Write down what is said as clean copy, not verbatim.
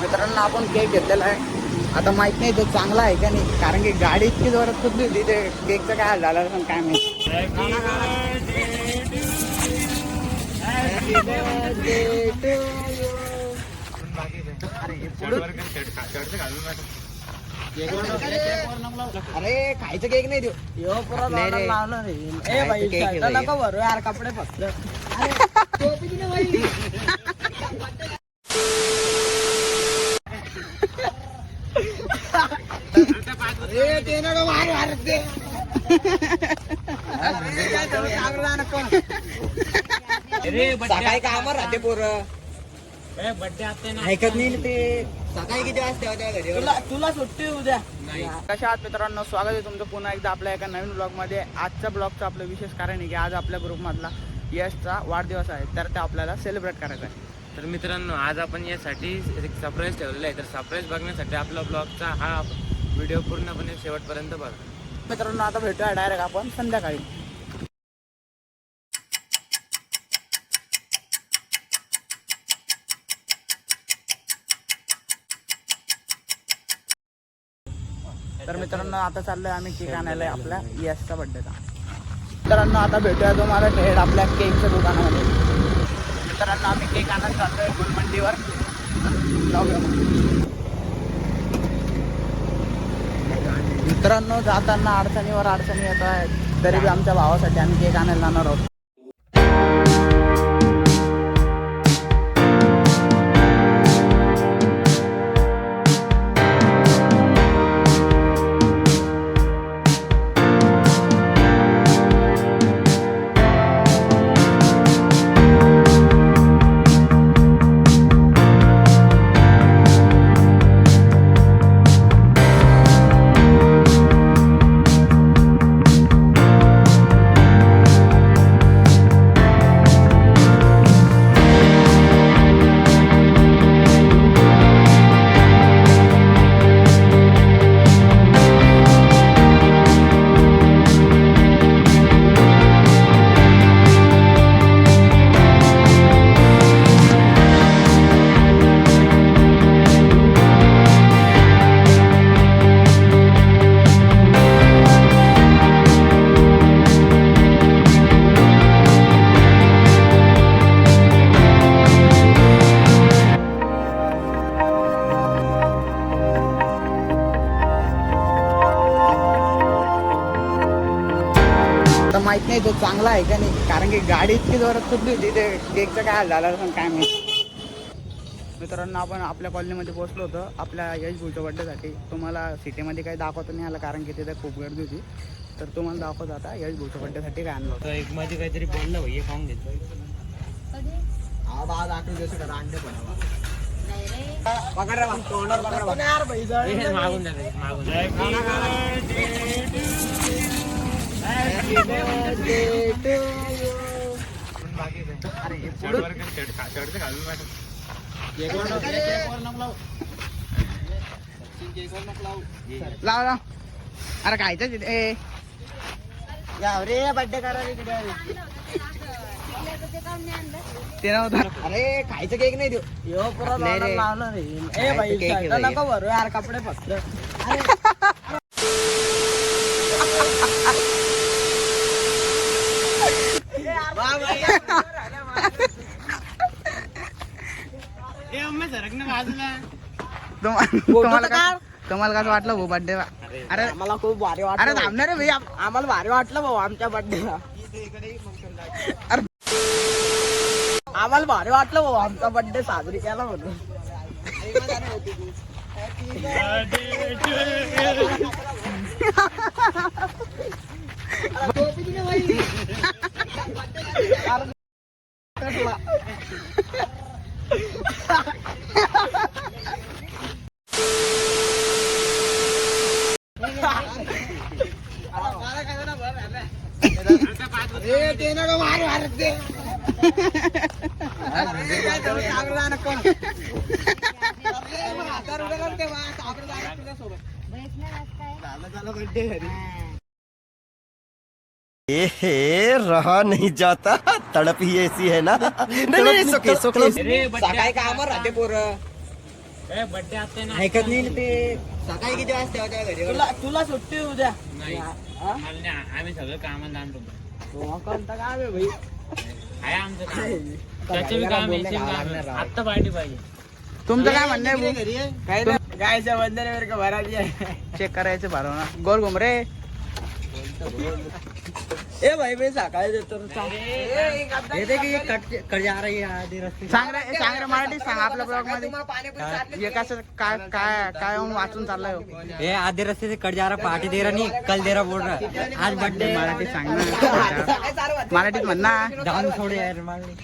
मित्रांनो आपण केक घेतलेला आहे. आता माहित नाही तो चांगला आहे का नाही, कारण की गाडी इतकी जोरात कुठली होती ते केकचं काय झालं पण काय माहिती. अरे खायचं केक नाही देऊ नको भरू यार कपडे फक्त. सकाळी कामावर राहते पोरं ऐकत नाही ते. सकाळी किती वाजता होत्या घरी? तुला सुट्टी उद्या. कशा आहात मित्रांनो, स्वागत आहे तुमचं पुन्हा एकदा आपल्या एका नवीन ब्लॉग मध्ये. आजच्या ब्लॉगचं आपलं विशेष कारण आहे की आज आपल्या ग्रुप मधला यशचा वाढदिवस आहे, तर ते आपल्याला सेलिब्रेट करायचा आहे. तर मित्रांनो, आज आपण यासाठी एक सरप्राईज ठेवलेला आहे. तर सरप्राईज बघण्यासाठी आपला ब्लॉगचा हा व्हिडिओ पूर्णपणे शेवटपर्यंत बघा. मित्रांनो आता भेटूया डायरेक्ट आपण संध्याकाळी. तर मित्रांनो आता चाललोय आम्ही केक आणायला आपल्या यशचा बर्थडेचा. मित्रांनो आता भेटूया तुम्हाला थेट आपल्या केकच्या दुकानामध्ये. मित्रांनो आम्ही केक आणायला चाललोय गुलमंडीवर. मित्रांनो जाताना अडचणीवर अडचणी येत आहेत, तरी बी आमच्या भावासाठी आम्ही केक आणायला जाणार आहोत. माहित नाही तो चांगला आहे का नाही, कारण की गाडी इतकी जोरात कुठली होती ते केकचं काय झालं पण काय माहिती. मित्रांनो आपण आपल्या कॉलनीमध्ये पोहोचलो होतो आपल्या यश भाऊच्या बड्डेसाठी. तुम्हाला सिटीमध्ये काही दाखवतो नाही आलं कारण की तिथे खूप गर्दी होती, तर तुम्हाला दाखवतो आता यश भाऊच्या बड्डेसाठी काय आणलं होतं. एक मध्ये काहीतरी बोललं भाई, खाऊन घेतो. मागून जाते मागून. लाव अरे खायचं तिथे रे बड्डे करा ते नव्हतं. अरे खायचं केक नाही देऊ नको भरू यार कपडे फक्त. तुम्हाला कसं वाटलं भाऊ बर्थडे? अरे मला खूप भारी वाटलं. अरे थांबणार रे भाई, आम्हाला भारी वाटलं भाऊ आमच्या बर्थडेला. अरे आम्हाला भारी वाटलं भाऊ आमचा बर्थडे साजरी केला म्हणून. रहा नहीं जाता, तड़प ही ऐसी है ना. नहीं, सकाळी कामावर राहते पोरं बड्डे आता ना ऐकत नाही ना ते. सकाळी किती वाजता होत्या घरी? तुला सुट्टी उद्या नाही आम्ही सगळं कामाला जाणतो कोणता काम आहे भाई आहे आमचं काम त्याचं बी काम आहे same काम आहे. आत्ता पार्टी पाहिजे तुमचं काय म्हणणं आहे भाऊ? घरी आहे? काय गायच्या बंदर का भरायची चेक करायचं भरव ना गोल घुम रे ए भाई मी सकाळी देतो ये देख ये कट जा रही है आधी रस्ते. सांग रे मराठी सांग आपल्या ब्लॉग मध्ये हे कसं काय काय काय होऊन वाचून चाललंय हो? ये आधे रास्ते से कट जा रहा, पार्टी दे रहा नहीं, कल दे रहा बोल रहा. आज बर्थडे. मराठीत सांग ना मराठीत म्हण ना दारू सोड यार मारली.